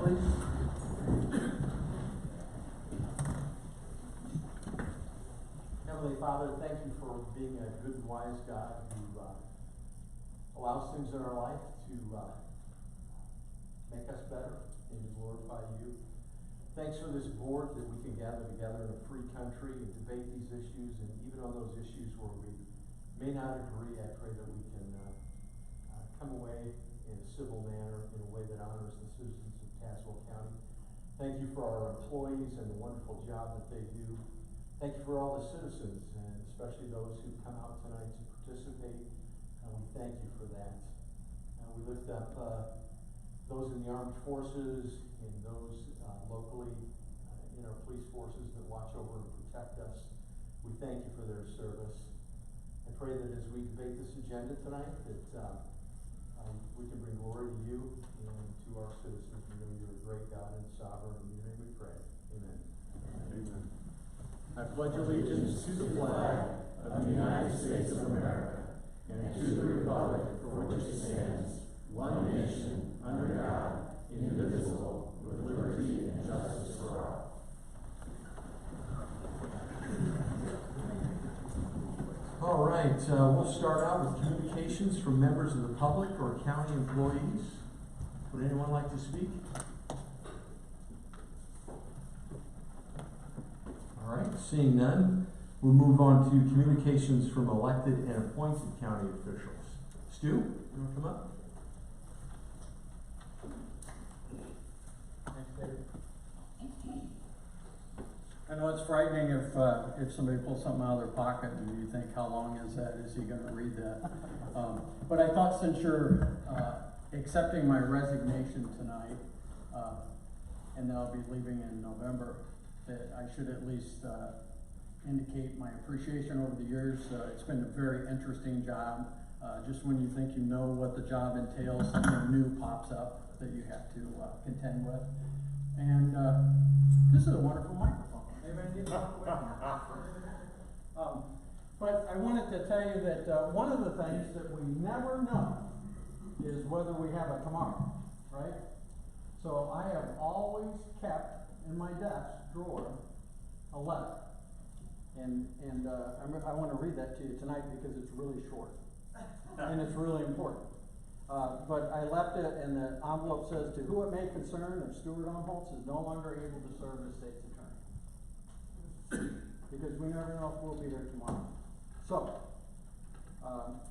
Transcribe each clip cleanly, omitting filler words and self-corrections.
please. Heavenly Father, thank you for being a good and wise God who allows things in our life to make us better and to glorify you. Thanks for this board that we can gather together in a free country and debate these issues, and even on those issues where we may not agree, I pray that we can come away in a civil manner, in a way that honors the citizens of Tazewell County. Thank you for our employees and the wonderful job that they do. Thank you for all the citizens, and especially those who come out tonight to participate. We thank you for that. We lift up those in the armed forces and those locally in our police forces that watch over and protect us. We thank you for their service. I pray that as we debate this agenda tonight, that we can bring glory to you and to our citizens. We know you're a great God and sovereign. In your name we pray. Amen. Amen. I pledge allegiance to the flag of the United States of America and to the republic for which it stands, one nation, under God, indivisible, with liberty and justice for all. All right, we'll start out with communications from members of the public or county employees. Would anyone like to speak? All right, seeing none, we'll move on to communications from elected and appointed county officials. Stu, you want to come up? Thanks, David. I know it's frightening if somebody pulls something out of their pocket and you think, how long is that? Is he going to read that? But I thought since you're accepting my resignation tonight, and then I'll be leaving in November, that I should at least indicate my appreciation over the years. It's been a very interesting job. Just when you think you know what the job entails, something new pops up that you have to contend with. And this is a wonderful microphone. Anybody need one? But I wanted to tell you that one of the things that we never know is whether we have a tomorrow, right? So I have always kept in my desk drawer a letter. And I want to read that to you tonight because it's really short. And it's really important. But I left it, and the envelope says, "To who it may concern, if Stuart Umholtz is no longer able to serve as state's attorney." Because we never know if we'll be there tomorrow. So,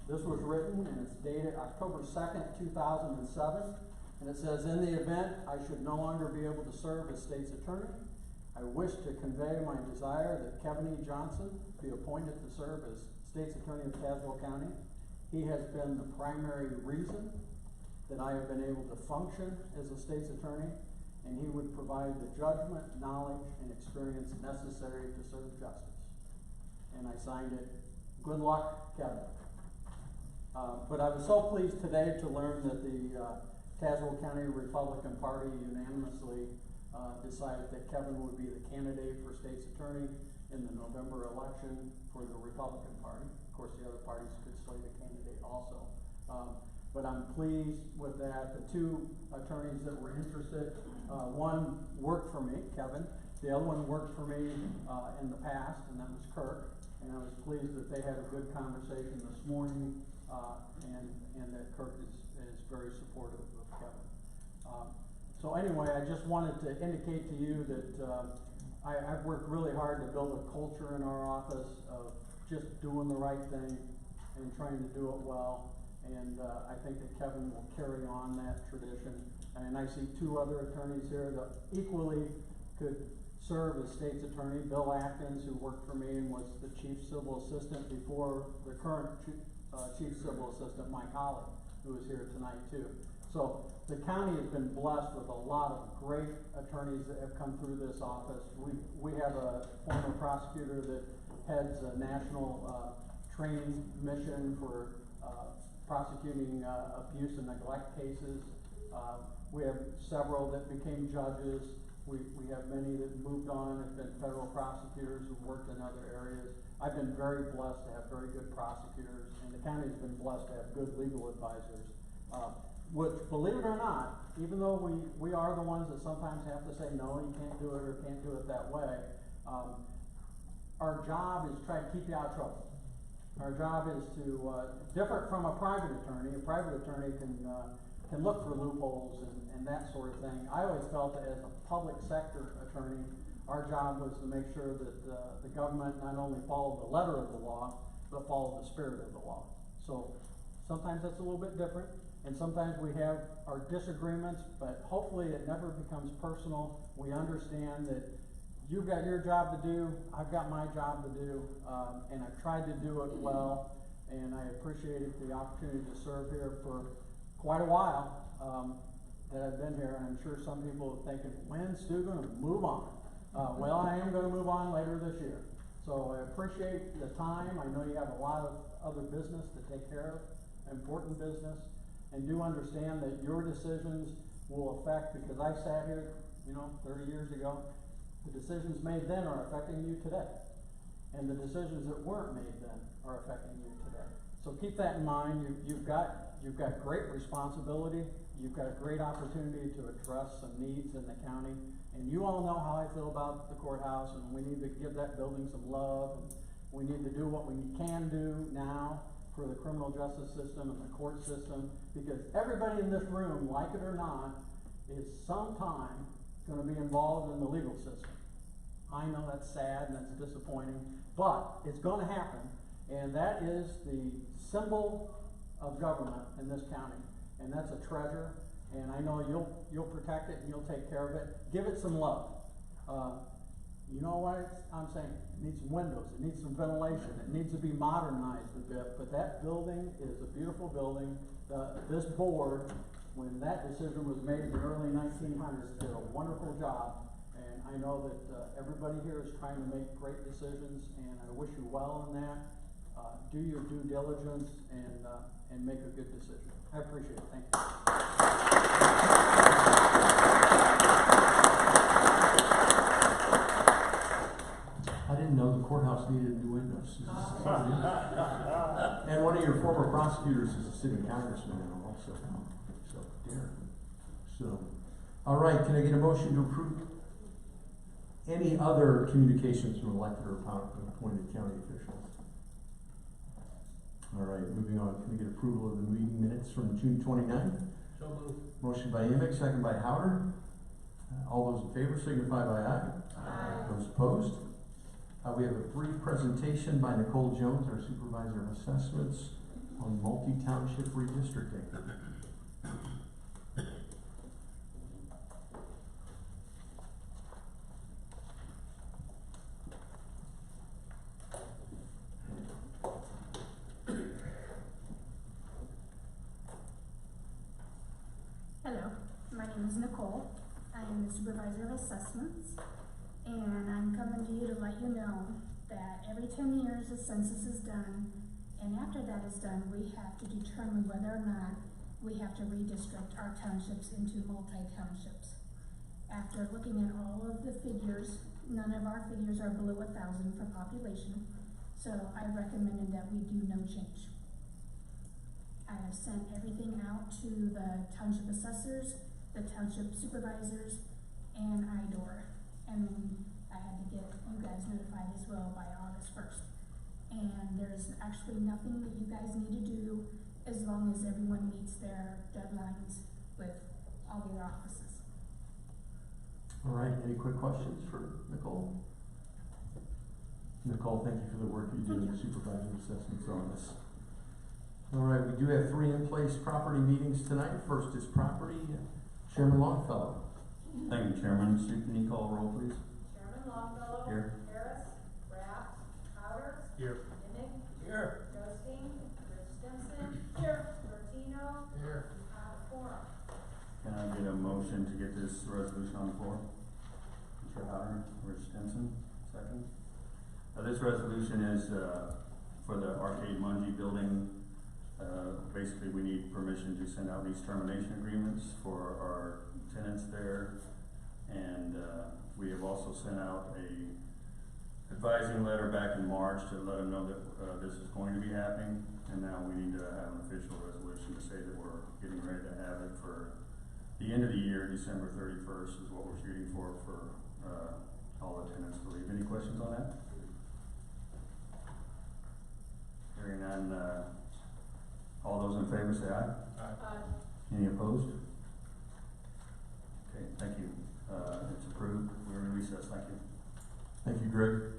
this was written, and it's dated October 2nd, 2007. And it says, "In the event I should no longer be able to serve as state's attorney, I wish to convey my desire that Kevin E. Johnson be appointed to serve as state's attorney of Tazewell County. He has been the primary reason that I have been able to function as a state's attorney, and he would provide the judgment, knowledge, and experience necessary to serve justice." And I signed it. Good luck, Kevin. But I was so pleased today to learn that the Tazewell County Republican Party unanimously decided that Kevin would be the candidate for state's attorney in the November election for the Republican Party. Of course, the other parties could slate a candidate also. But I'm pleased with that. The two attorneys that were interested, one worked for me, Kevin. The other one worked for me in the past, and that was Kirk. And I was pleased that they had a good conversation this morning, and that Kirk is very supportive of Kevin. So anyway, I just wanted to indicate to you that I've worked really hard to build a culture in our office of just doing the right thing and trying to do it well. And I think that Kevin will carry on that tradition. And I see two other attorneys here that equally could serve as state's attorney. Bill Atkins, who worked for me and was the chief civil assistant before the current chief civil assistant, Mike Holly, who is here tonight too. So the county has been blessed with a lot of great attorneys that have come through this office. We have a former prosecutor that heads a national training mission for prosecuting abuse and neglect cases. We have several that became judges. We have many that moved on and have been federal prosecutors who worked in other areas. I've been very blessed to have very good prosecutors, and the county's been blessed to have good legal advisors. which, believe it or not, even though we are the ones that sometimes have to say, no, you can't do it or can't do it that way, our job is to try to keep you out of trouble. Our job is to, different from a private attorney can look for loopholes and that sort of thing. I always felt that as a public sector attorney, our job was to make sure that the government not only followed the letter of the law, but followed the spirit of the law. So sometimes that's a little bit different, and sometimes we have our disagreements, but hopefully it never becomes personal. We understand that you've got your job to do, I've got my job to do, and I've tried to do it well, and I appreciated the opportunity to serve here for quite a while that I've been here, and I'm sure some people are thinking, when's Stu gonna move on? Well, I am gonna move on later this year. So I appreciate the time. I know you have a lot of other business to take care of, important business, and do understand that your decisions will affect, because I sat here, 30 years ago, the decisions made then are affecting you today. And the decisions that weren't made then are affecting you today. So keep that in mind. You've got great responsibility. You've got a great opportunity to address some needs in the county. And you all know how I feel about the courthouse, and we need to give that building some love. And we need to do what we can do now for the criminal justice system and the court system, because everybody in this room, like it or not, is sometime going to be involved in the legal system. I know that's sad and that's disappointing, but it's going to happen, and that is the symbol of government in this county, and that's a treasure. And I know you'll protect it and you'll take care of it. Give it some love. You know what I'm saying? It needs some windows. It needs some ventilation. It needs to be modernized a bit. But that building is a beautiful building. This board, when that decision was made in the early 1900s, did a wonderful job. And I know that everybody here is trying to make great decisions, and I wish you well in that. Do your due diligence and make a good decision. I appreciate it. Thank you. I didn't know the courthouse needed new windows. And one of your former prosecutors is a sitting congressman now also. So, Darren. So, all right, can I get a motion to approve any other communications from elected or appointed county officials? All right, moving on. Can we get approval of the meeting minutes from June 29th? So moved. Motion by Amick, second by Howder. All those in favor signify by aye. Aye. Those opposed? We have a brief presentation by Nicole Jones, our supervisor of assessments, on multi-township redistricting. Hello, my name is Nicole. I am the supervisor of assessments, and I'm coming to you to let you know that every 10 years a census is done, and after that is done, we have to determine whether or not we have to redistrict our townships into multi-townships. After looking at all of the figures, none of our figures are below 1,000 for population, so I recommended that we do no change. I have sent everything out to the township assessors, the township supervisors, and IDOR. And I had to get you guys notified as well by August 1st. And there's actually nothing that you guys need to do as long as everyone meets their deadlines with all the offices. All right, any quick questions for Nicole? Nicole, thank you for the work you do in the supervisor assessments on this. All right, we do have 3 in-place property meetings tonight. First is property. Chairman Longfellow. Thank you, Chairman. Sue, can you call a roll, please? Chairman Longfellow. Here. Harris. Rapp. Howder. Here. Emick. Here. Ghosting. Rich Stimson. Here. Bertino. Here. Forum. Can I get a motion to get this resolution on the floor? Mr. Howard, Rich Stinson, second. This resolution is for the Arcade Mungie building. Basically, we need permission to send out these termination agreements for our tenants there. And we have also sent out advising letter back in March to let them know that, this is going to be happening, and now we need to have an official resolution to say that we're getting ready to have it for the end of the year, December 31st is what we're shooting for, all the tenants to leave. Any questions on that? Hearing none, all those in favor say aye. Any opposed? Okay, thank you. It's approved. We're in recess. Thank you. Thank you, Greg.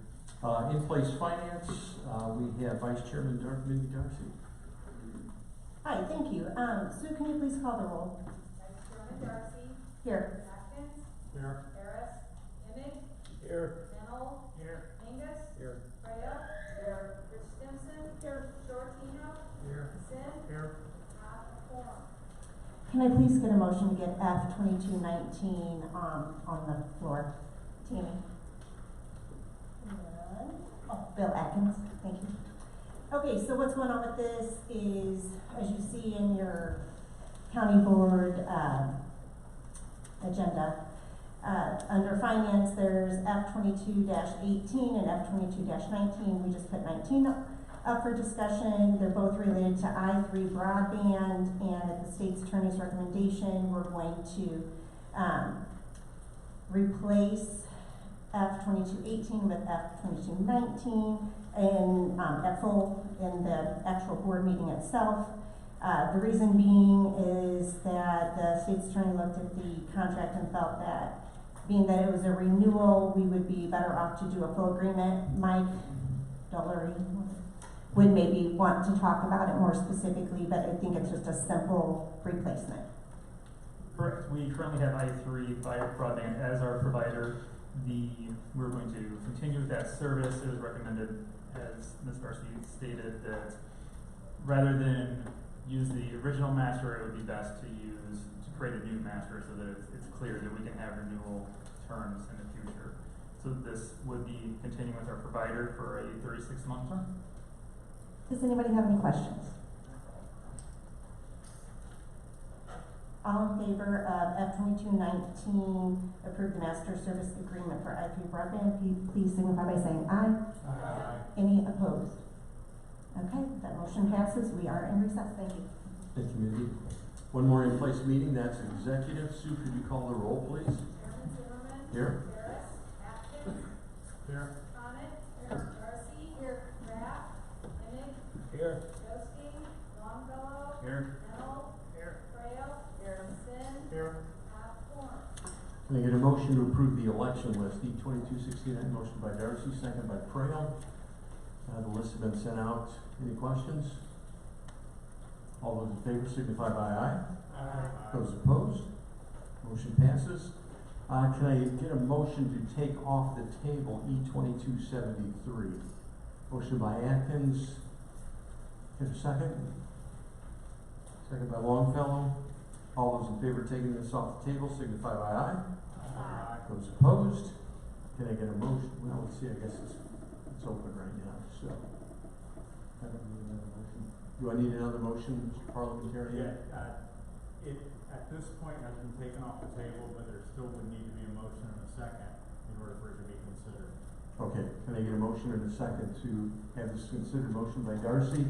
In-place finance, we have Vice Chairman Mindy Darcy. Hi, thank you. Sue, can you please call the roll? Vice Chairman Darcy. Here. Atkins. Here. Harris. Imig. Here. Mennel. Here. Angus. Here. Frail. Here. Rich Stimson. Here. Shortino. Here. Sin. Here. Quorum. Can I please get a motion to get F 2219 on the floor? Tammy. Oh, Bill Atkins, thank you. Okay, so what's going on with this is, as you see in your county board agenda, under finance, there's F 22-18 and F 22-19. We just put 19 up for discussion. They're both related to I3 broadband, and at the state's attorney's recommendation, we're going to replace F 2218 with F 2219 in the actual board meeting itself. The reason being is that the state's attorney looked at the contract and felt that being that it was a renewal, we would be better off to do a full agreement. Mike Dollery would maybe want to talk about it more specifically, but I think it's just a simple replacement. Correct. We currently have I3 broadband as our provider. We're going to continue with that service. It was recommended, as Ms. Darcy stated, that rather than use the original master, it would be best to create a new master so that it's clear that we can have renewal terms in the future. So this would be continuing with our provider for a 36-month term. Does anybody have any questions? All in favor of F 2219, approve the master service agreement for I3 broadband, please signify by saying aye. Aye. Any opposed? Okay, that motion passes. We are in recess. Thank you. Thank you, Mindy. One more in-place meeting, that's executive. Sue, could you call the roll, please? Chairman Zimmerman. Here. Harris. Atkins. Here. Sonnet. Darcy. Here. Rapp. Imig. Here. Joski. Longfellow. Here. Mennel. Here. Frail. Here. Sin. Here. Quorum. Can I get a motion to approve the election list, E 2269, motion by Darcy, second by Frail. The lists have been sent out. Any questions? All those in favor signify by aye. Aye. Those opposed? Motion passes. Can I get a motion to take off the table E 2273? Motion by Atkins. Get a second? Second by Longfellow. All those in favor of taking this off the table signify by aye. Aye. Those opposed? Can I get a motion? Well, let's see, I guess it's open right now, so. I don't need another motion. Do I need another motion, Mr. Parliamentarian? At this point has been taken off the table, but there still would need to be a motion and a second in order for it to be considered. Okay, can I get a motion and a second to have this considered? Motion by Darcy,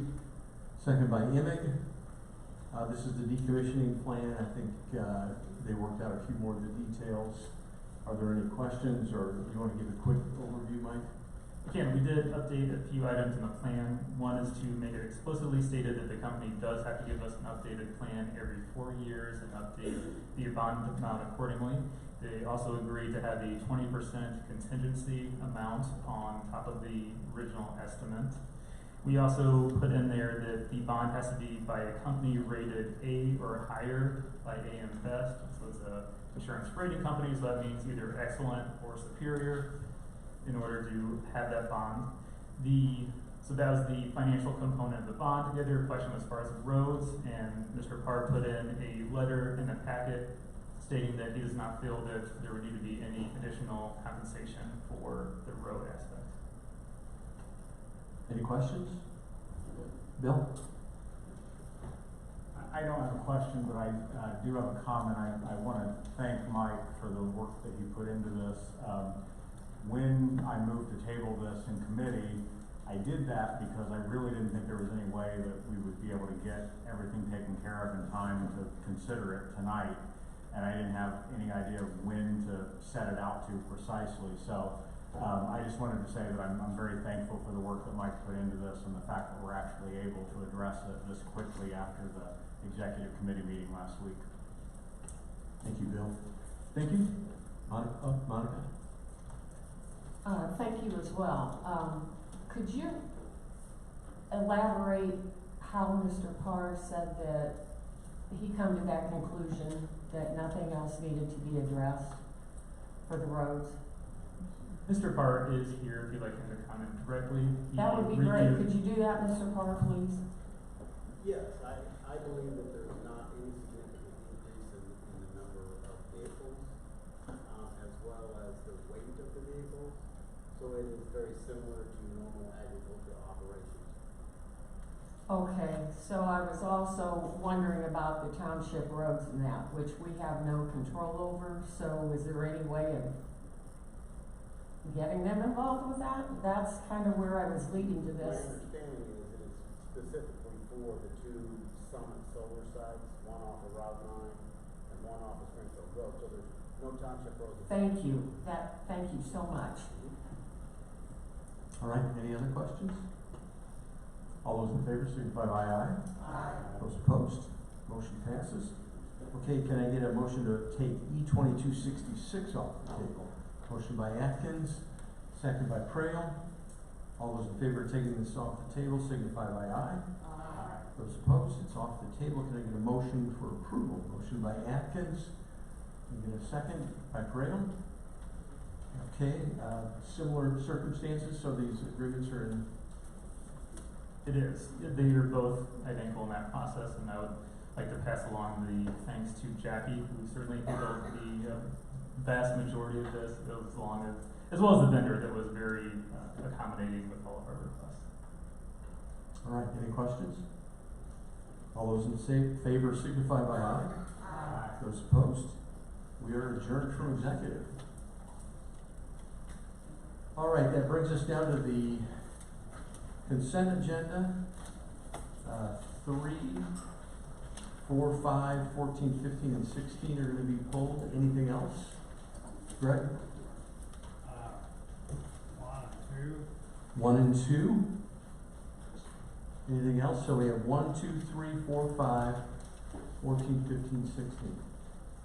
second by Imig. This is the decommissioning plan. I think they worked out a few more of the details. Are there any questions, or do you want to give a quick overview, Mike? Again, we did update a few items in the plan. One is to make it explicitly stated that the company does have to give us an updated plan every 4 years and update the bond amount accordingly. They also agreed to have a 20% contingency amount on top of the original estimate. We also put in there that the bond has to be by a company rated A or higher by AM Best. So it's a insurance rating company, so that means either excellent or superior in order to have that bond. So that was the financial component of the bond. The other question was as far as roads, and Mr. Parr put in a letter in the packet stating that he does not feel that there would need to be any additional compensation for the road aspect. Any questions? Bill? I don't have a question, but I do have a comment. I want to thank Mike for the work that he put into this. when I moved to table this in committee, I did that because I really didn't think there was any way that we would be able to get everything taken care of in time to consider it tonight. And I didn't have any idea of when to set it out to precisely. So I just wanted to say that I'm very thankful for the work that Mike put into this and the fact that we're actually able to address it this quickly after the executive committee meeting last week. Thank you, Bill. Thank you. Monica? Thank you as well. Could you elaborate how Mr. Parr said that he come to that conclusion that nothing else needed to be addressed for the roads? Mr. Parr is here if you'd like him to comment directly. That would be great. Could you do that, Mr. Parr, please? Yes, I believe that there's not any significant increase in the number of vehicles, as well as the weight of the vehicles. So it is very similar to normal agricultural operations. Okay, so I was also wondering about the township roads and that, which we have no control over. So is there any way of getting them involved with that? That's kind of where I was leading to My this. understanding is that it's specifically for the two Summit solar sites, one off of Route 9 and one off of Springfield Road. So there's no township roads. Thank you. Thank you so much. All right, any other questions? All those in favor signify by aye. Aye. Those opposed, motion passes. Okay, can I get a motion to take E-2266 off the table? Motion by Atkins, second by Prail. All those in favor of taking this off the table signify by aye. Aye. Those opposed, it's off the table. Can I get a motion for approval? Motion by Atkins. Can I get a second by Prail? Okay, similar circumstances, so these agreements are in. It is. They are both identical in that process, and I would like to pass along the thanks to Jackie, who certainly handled the vast majority of this, as well as the vendor that was very accommodating with all of our requests. All right, any questions? All those in favor signify by aye. Aye. Those opposed, we are adjourned from executive. All right, that brings us down to the consent agenda. 3, 4, 5, 14, 15, and 16 are going to be pulled. Anything else? Greg? 1 and 2. Anything else? So we have 1, 2, 3, 4, 5, 14, 15, 16.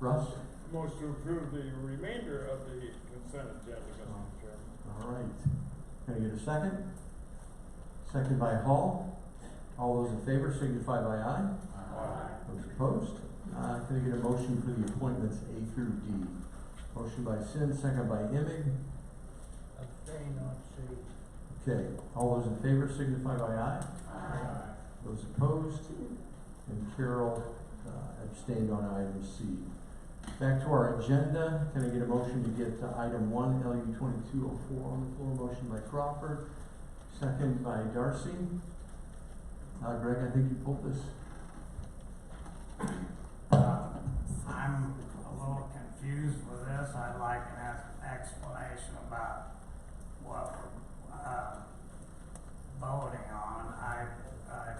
Russ? Motion to approve the remainder of the consent agenda, Mr. Chairman. All right. Can I get a second? Second by Hall. All those in favor signify by aye. Aye. Those opposed? Can I get a motion for the appointments A through D? Motion by Sin, second by Emig. Abstain on C. Okay. All those in favor signify by aye. Aye. Those opposed? And Carol abstained on item C. Back to our agenda. Can I get a motion to get item 1, LU 2204 on the floor? Motion by Crawford, second by Darcy. Greg, I think you pulled this. I'm a little confused with this. I'd like an explanation about what we're voting on. I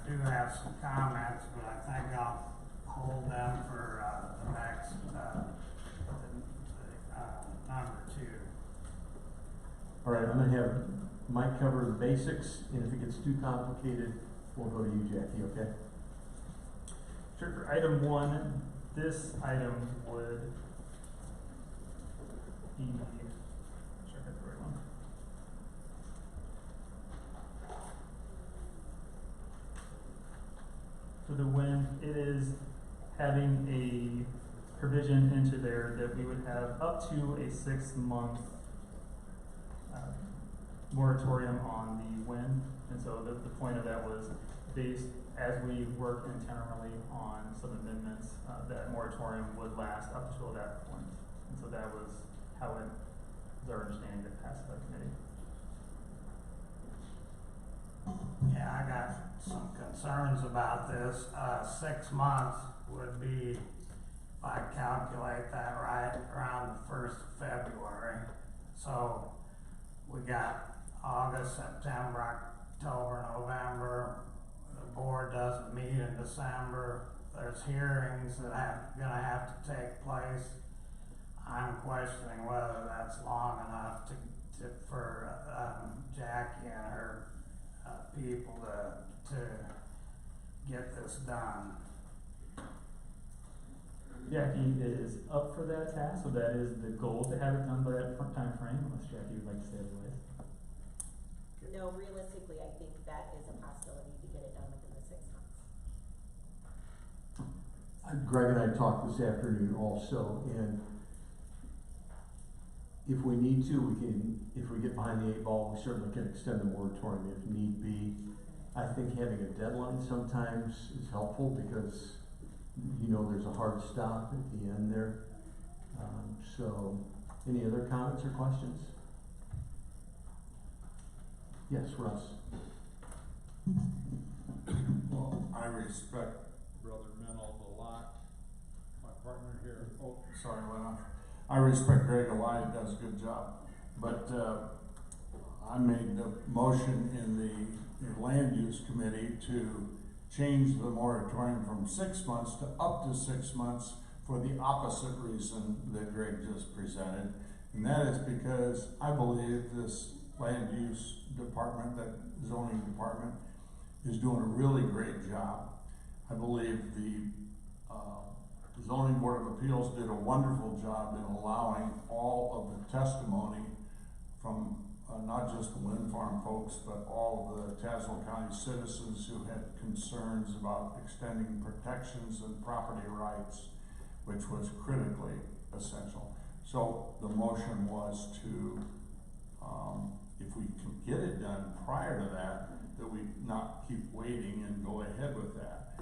do have some comments, but I think I'll hold them for the next number 2. All right, I'm going to have Mike cover the basics, and if it gets too complicated, we'll go to you, Jackie, okay? Sure. For item 1, this item would be, sure, that's the right one. For the wind, it is having a provision into there that we would have up to a 6-month moratorium on the wind. And so the point of that was based as we work internally on some amendments, that moratorium would last up until that point. And so that was how it was our understanding that passed by committee. Yeah, I got some concerns about this. 6 months would be, if I calculate that right, around the 1st of February. So we got August, September, October, November. The board doesn't meet in December. There's hearings that gonna have to take place. I'm questioning whether that's long enough for Jackie and her people to get this done. Jackie is up for that task, so that is the goal, to have it done by that time frame, unless Jackie would like to say otherwise. No, realistically, I think that is a possibility to get it done within the 6 months. Greg and I talked this afternoon also, and if we need to, we can, if we get behind the 8 ball, we certainly can extend the moratorium if need be. I think having a deadline sometimes is helpful because there's a hard stop at the end there. So, any other comments or questions? Yes, Russ. Well, I respect Brother Mennel a lot, my partner here. Oh, sorry, Lena. I respect Greg a lot, he does a good job. But I made the motion in the land use committee to change the moratorium from 6 months to up to 6 months for the opposite reason that Greg just presented. And that is because I believe this land use department, that zoning department, is doing a really great job. I believe the Zoning Board of Appeals did a wonderful job in allowing all of the testimony from not just the wind farm folks, but all of the Tazewell County citizens who had concerns about extending protections and property rights, which was critically essential. So the motion was to, if we can get it done prior to that we not keep waiting and go ahead with that.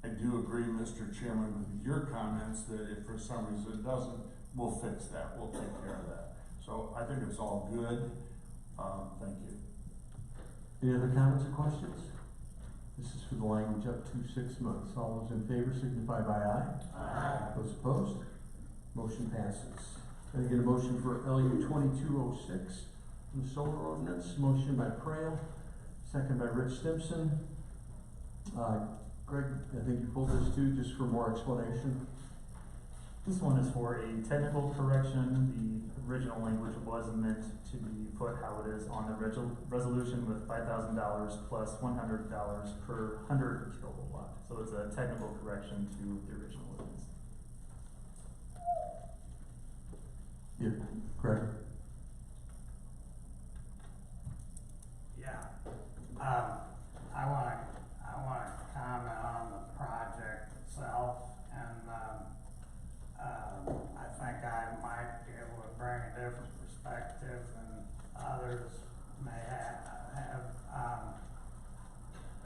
I do agree, Mr. Chairman, with your comments that if for some reason it doesn't, we'll fix that, we'll take care of that. So I think it's all good. Thank you. Any other comments or questions? This is for the language up to 6 months. All those in favor signify by aye. Aye. Those opposed? Motion passes. Can I get a motion for LU 2206, the solar ordinance? Motion by Prail, second by Rich Stimson. Greg, I think you pulled this too, just for more explanation. This one is for a technical correction. The original language was meant to be put how it is on the resolution with $5,000 plus $100 per 100 kilowatt. So it's a technical correction to the original ordinance. Yeah, Greg. Yeah. I want to comment on the project itself, and I think I might be able to bring a different perspective than others may have.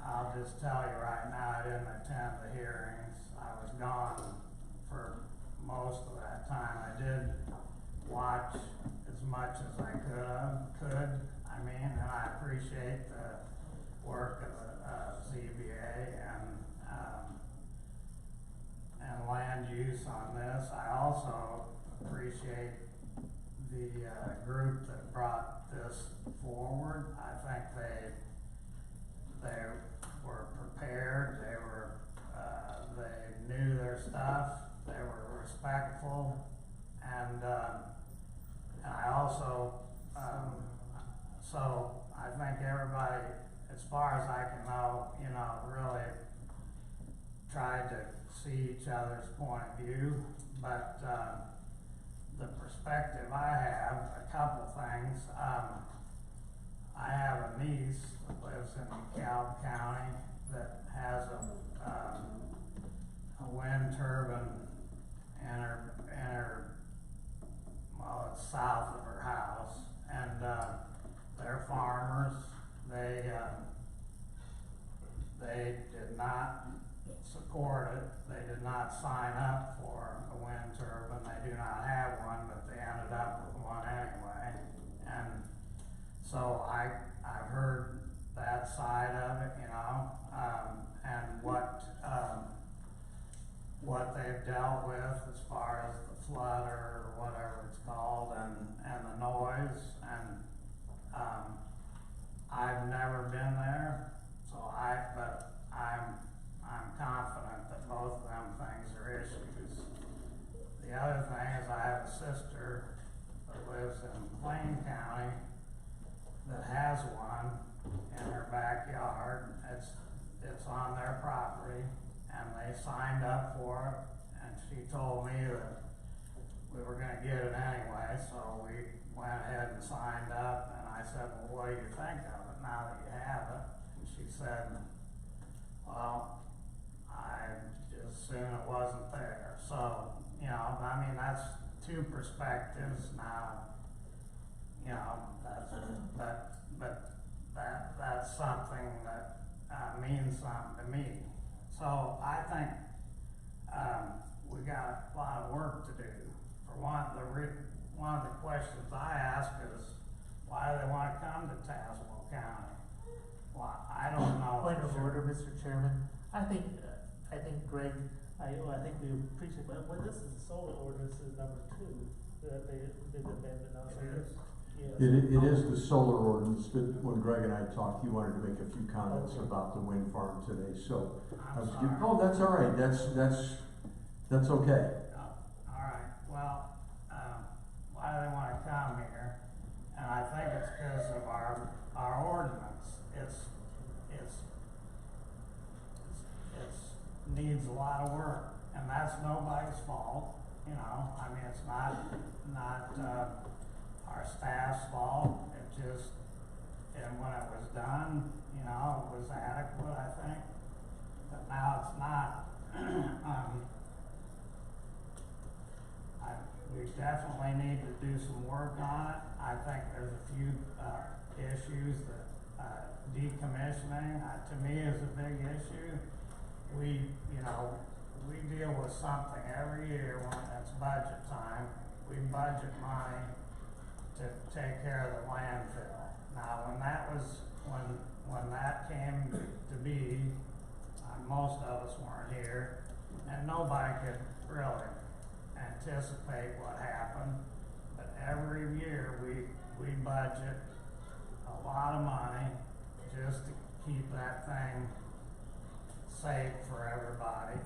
I'll just tell you right now, I didn't attend the hearings. I was gone for most of that time. I did watch as much as I could. And I appreciate the work of the ZBA and land use on this. I also appreciate the group that brought this forward. I think they were prepared. They knew their stuff. They were respectful, and I also so I think everybody, as far as I can know, really tried to see each other's point of view. But the perspective I have, a couple things. I have a niece that lives in DeKalb County that has a wind turbine in her, well, it's south of her house, and they're farmers. They did not support it. They did not sign up for a wind turbine. They do not have one, but they ended up with one anyway. And so I've heard that side of it, and what they've dealt with as far as the flood or whatever it's called, and the noise, sister that lives in Plain County that has one in her backyard. It's on their property, and they signed up for it, and she told me that we were gonna get it anyway, so we went ahead and signed up, and I said, well, what do you think of it now that you have it? And she said, well, I just soon it wasn't there. So, you know, I mean, that's two perspectives now. You know, that's something that means something to me. So I think we got a lot of work to do. For one of the questions I ask is, why do they want to come to Tazewell County? Well, I don't know. Point of for sure. order, Mr. Chairman. I think Greg, I think we appreciate, but when this is solar ordinance is number 2, that they did amendment on. It is. Yes. It is the solar ordinance, but when Greg and I talked, he wanted to make a few comments Okay. about the wind farm today, so. I'm sorry. Oh, that's all right, that's okay. All right, well, why do they wanna come here? And I think it's because of our ordinance. It's needs a lot of work, and that's nobody's fault, you know, I mean, it's not our staff's fault, it just, and when it was done, you know, it was adequate, I think, but now it's not. We definitely need to do some work on it. I think there's a few, issues that, decommissioning, to me is a big issue. We deal with something every year when it's budget time. We budget money to take care of the landfill. Now, when that came to be, most of us weren't here, and nobody could really anticipate what happened. But every year we budget a lot of money just to keep that thing safe for everybody.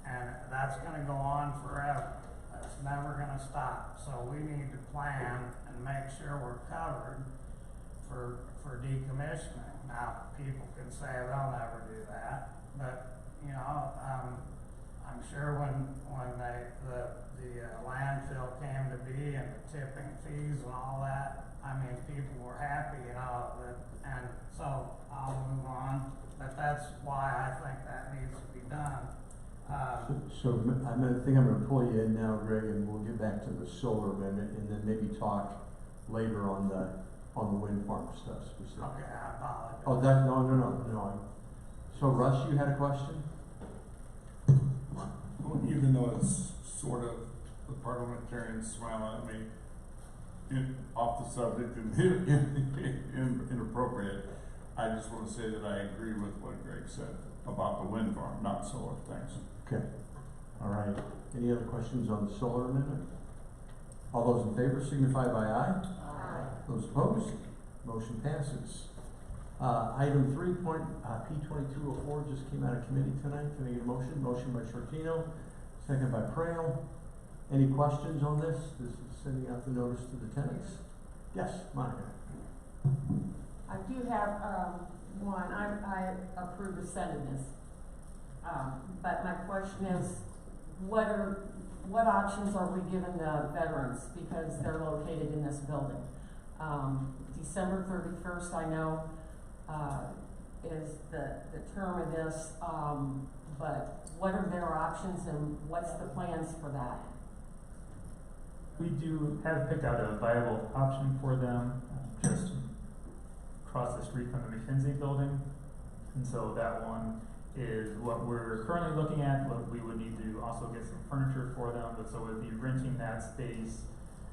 And that's gonna go on forever. That's never gonna stop. So we need to plan and make sure we're covered for decommissioning. Now, people can say they'll never do that, but, you know, I'm sure when the landfill came to be and the tipping fees and all that, I mean, people were happy, you know, and so I'll move on. But that's why I think that needs to be done. So I'm gonna pull you in now, Greg, and we'll get back to the solar amendment, and then maybe talk later on the wind farm stuff specifically. Okay, I apologize. Oh, no. So Russ, you had a question? Well, even though it's sort of the parliamentarian smile at me, off the subject and inappropriate, I just want to say that I agree with what Greg said about the wind farm, not solar. Thanks. Okay. All right. Any other questions on the solar amendment? All those in favor signify by aye. Aye. Those opposed? Motion passes. Item 3, P2204 just came out of committee tonight. Can I get a motion? Motion by Shortino, second by Prail. Any questions on this? This is sending out the notice to the tenants. Yes, Monica. I do have, one, I approve of sending this. But my question is, what options are we giving the veterans, because they're located in this building? December 31st, I know, is the term of this, but what are their options and what's the plans for that? We do have picked out a viable option for them, just across the street from the McKinsey building. And so that one is what we're currently looking at, but we would need to also get some furniture for them. But so we'd be renting that space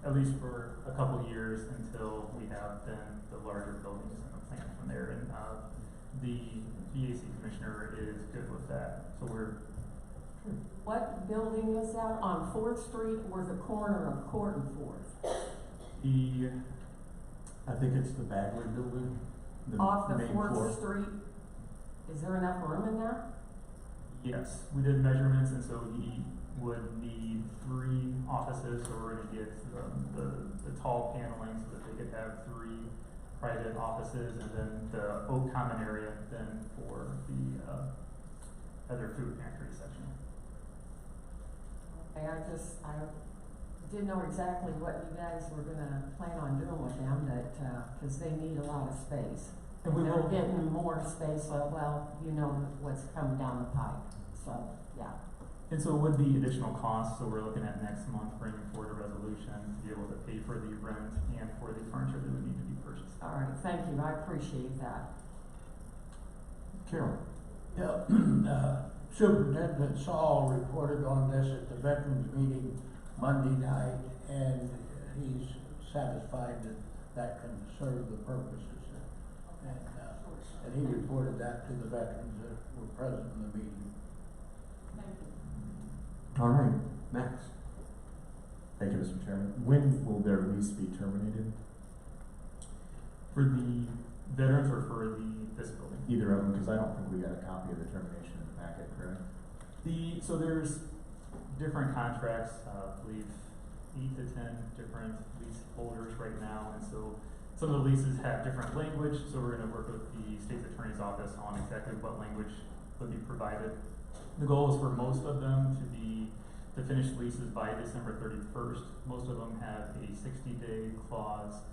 at least for a couple of years until we have then the larger buildings and the plan from there. And the VAC commissioner is good with that. So we're What building is that, on 4th Street or the corner of Court and 4th? I think it's the Bagley building. Off the main 4th floor. Street? Is there enough room in there? Yes, we did measurements, and so would need 3 offices, so we're gonna get the tall paneling so that they could have 3 private offices, and then the oak common area then for the other food pantry section. Okay, I didn't know exactly what you guys were gonna plan on doing with them, that, cause they need a lot of space. And we They're will, getting more space, well, you know what's coming down the pipe, so, yeah. and so it would be additional costs, so we're looking at next month bringing forward a resolution to be able to pay for the rent and for the furniture that would need to be purchased. All right, thank you, I appreciate that. Carol? Yeah, Superintendent Saul reported on this at the Veterans meeting Monday night, and he's satisfied that that can serve the purposes. And he reported that to the veterans that were present in the meeting. Thank you. All right, Max? Thank you, Mr. Chairman. When will their lease be terminated? For the veterans or for this building? Either of them, because I don't think we got a copy of the termination in the packet, correct? So there's different contracts, I believe 8 to 10 different lease holders right now, and so some of the leases have different language, so we're gonna work with the state's attorney's office on exactly what language would be provided. The goal is for most of them to finish leases by December 31st. Most of them have a 60-day clause.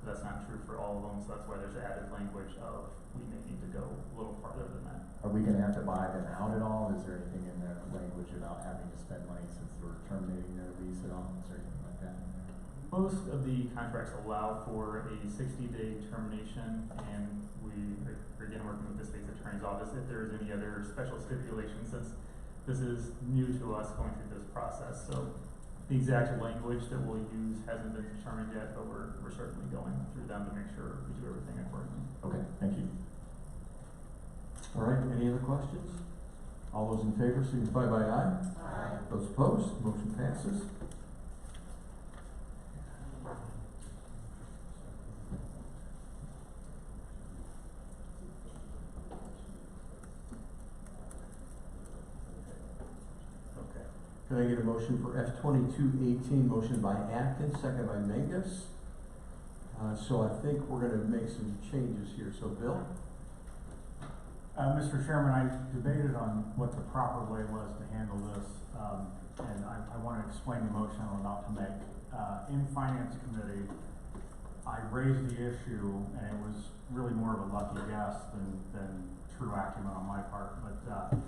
That's not true for all of them, so that's why there's added language of we may need to go a little farther than that. Are we gonna have to buy them out at all? Is there anything in their language about having to spend money since we're terminating their lease at all? Is there anything like that in there? Most of the contracts allow for a 60-day termination, and we are again working with the state's attorney's office if there's any other special stipulations, since this is new to us going through this process. So the exact language that we'll use hasn't been determined yet, but we're certainly going through them to make sure we do everything accordingly. Okay, thank you. All right, any other questions? All those in favor signify by aye. Aye. Those opposed, motion passes. Okay. Can I get a motion for F-2218, motion by Atkins, second by Mangus? So I think we're gonna make some changes here. So Bill? Mr. Chairman, I debated on what the proper way was to handle this, and I want to explain the motion I'm about to make. In Finance Committee, I raised the issue, and it was really more of a lucky guess than true acumen on my part, but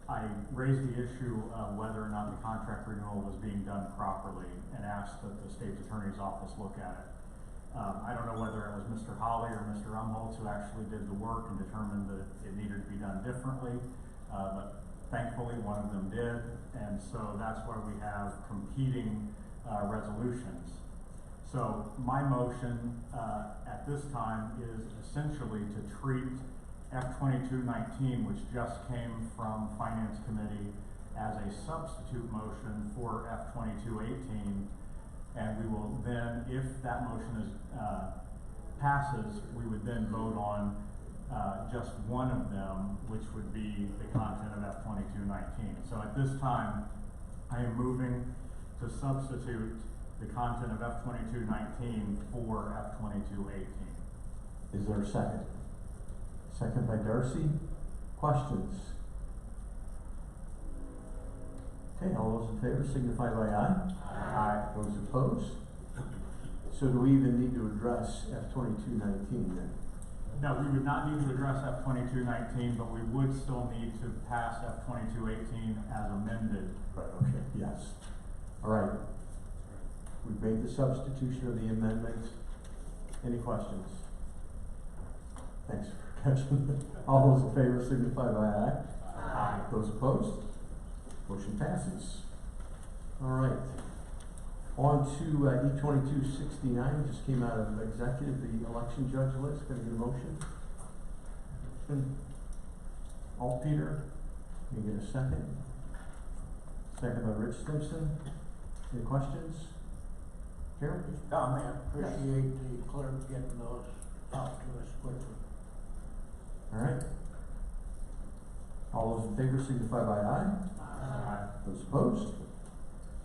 I raised the issue of whether or not the contract renewal was being done properly and asked that the state's attorney's office look at it. I don't know whether it was Mr. Holly or Mr. Umholtz who actually did the work and determined that it needed to be done differently, but thankfully one of them did, and so that's why we have competing resolutions. So my motion at this time is essentially to treat F-2219, which just came from Finance Committee, as a substitute motion for F-2218. And we will then, if that motion is, passes, we would then vote on just one of them, which would be the content of F-2219. So at this time, I am moving to substitute the content of F-2219 for F-2218. Is there a second? Second by Darcy. Questions? Okay, all those in favor signify by aye. Aye. Those opposed? So do we even need to address F-2219 then? No, we would not need to address F-2219, but we would still need to pass F-2218 as amended. Right, okay, yes. All right. We've made the substitution of the amendment. Any questions? Thanks for catching it. All those in favor signify by aye. Aye. Those opposed? Motion passes. All right. On to E-2269, just came out of executive, the election judge list. Can I get a motion? All Peter, can you get a second? Second by Rich Simpson. Any questions? Carol? Comment, appreciate the clerk getting those out to us quickly. All right. All those in favor signify by aye. Aye. Those opposed?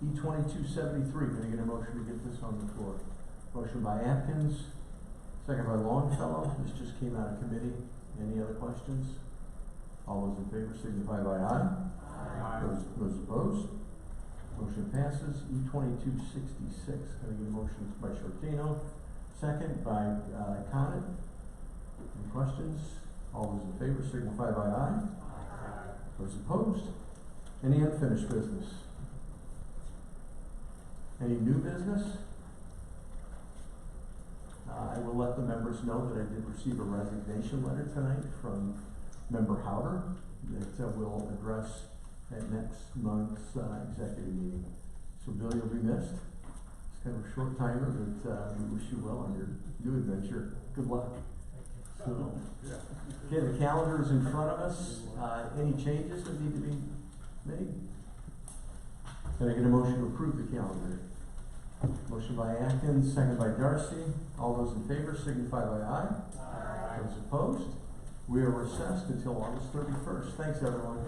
E-2273, can I get a motion to get this on the floor? Motion by Atkins, second by Longfellow. This just came out of committee. Any other questions? All those in favor signify by aye. Aye. Those opposed? Motion passes. E-2266, can I get a motion by Shortino, second by Condit. Any questions? All those in favor signify by aye. Those opposed? Any unfinished business? Any new business? I will let the members know that I did receive a resignation letter tonight from Member Howder that we'll address at next month's executive meeting. So Bill, you'll be missed. It's kind of a short timer, but we wish you well on your new adventure. Good luck. So, okay, the calendar is in front of us. Any changes that need to be made? Can I get a motion to approve the calendar? Motion by Atkins, second by Darcy. All those in favor signify by aye. Those opposed? We are recessed until August 31st. Thanks, everyone.